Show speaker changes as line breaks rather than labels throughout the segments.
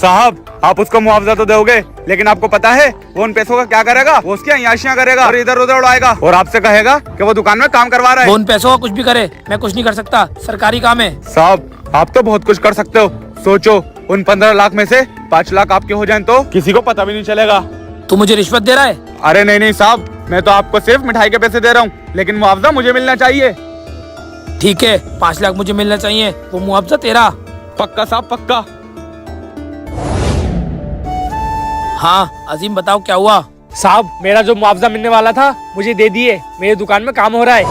साहब आप उसको मुआवजा तो दोगे, लेकिन आपको पता है वो उन पैसों का क्या करेगा? वो उसकी अय्याशियां करेगा और इधर उधर उड़ाएगा और आपसे कहेगा कि वो दुकान में काम करवा रहा
वो
है।
उन पैसों का कुछ भी करे, मैं कुछ नहीं कर सकता, सरकारी काम है।
साहब आप तो बहुत कुछ कर सकते हो। सोचो उन 15 लाख में से 5 लाख आपके हो जाएं तो किसी को पता भी नहीं चलेगा।
तू मुझे रिश्वत दे रहा है?
अरे नहीं नहीं साहब, मैं तो आपको सिर्फ मिठाई के पैसे दे रहा हूँ, लेकिन मुआवजा मुझे मिलना चाहिए।
ठीक है, 5 लाख मुझे मिलना चाहिए, वो मुआवजा तेरा।
पक्का साहब पक्का।
हाँ अजीम बताओ क्या हुआ?
साहब मेरा जो मुआवजा मिलने वाला था मुझे दे दिए, मेरी दुकान में काम हो रहा है।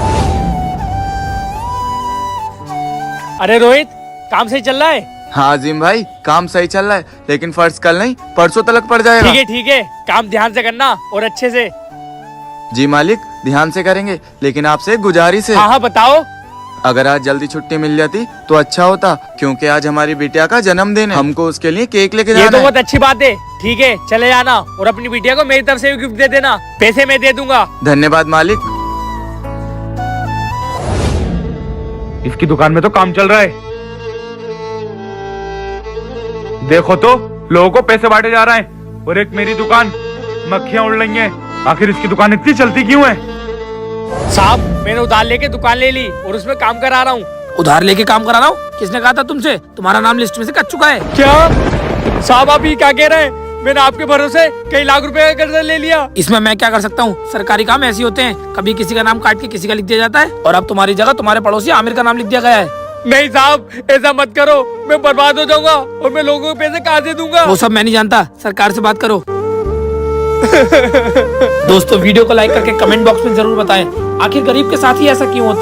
अरे रोहित, काम सही चल रहा है?
हाँ अजीम भाई, काम सही चल रहा है, लेकिन फर्ज कल नहीं परसों तलक पड़ जाएगा।
ठीक है, काम ध्यान से करना और अच्छे से।
जी मालिक, ध्यान से करेंगे, लेकिन आपसे एक गुजारिश है।
हाँ बताओ।
अगर आज जल्दी छुट्टी मिल जाती तो अच्छा होता, क्योंकि आज हमारी बिटिया का जन्मदिन है। हमको उसके लिए केक लेके
ये
जाना
तो
है।
बहुत अच्छी बात है। ठीक है, चले जाना और अपनी बिटिया को मेरी तरफ से भी गिफ्ट दे देना, पैसे मैं दे दूंगा।
धन्यवाद मालिक।
इसकी दुकान में तो काम चल रहा है। देखो तो लोगों को पैसे बांटे जा रहे हैं और एक मेरी दुकान, मक्खियां उड़ रही हैं। आखिर इसकी दुकान इतनी चलती क्यों है?
साहब मैंने उधार लेके दुकान ले ली और उसमें काम करा रहा हूँ।
उधार लेके काम करा रहा हूँ? किसने कहा था तुमसे? तुम्हारा नाम लिस्ट में से कट चुका है।
क्या साहब आप ये क्या कह रहे हैं? मैंने आपके भरोसे कई लाख रुपए का कर्जा ले लिया।
इसमें मैं क्या कर सकता हूँ? सरकारी काम ऐसे होते हैं, कभी किसी का नाम काट के किसी का लिख दिया जाता है, और अब तुम्हारी जगह तुम्हारे पड़ोसी आमिर का नाम लिख दिया गया है।
नहीं साहब ऐसा मत करो, मैं बर्बाद हो जाऊंगा और मैं लोगों के पैसे कहाँ से दूंगा?
वो सब मैं नहीं जानता, सरकार से बात करो। दोस्तों वीडियो को लाइक करके कमेंट बॉक्स में जरूर बताएं, आखिर गरीब के साथ ही ऐसा क्यों होता है।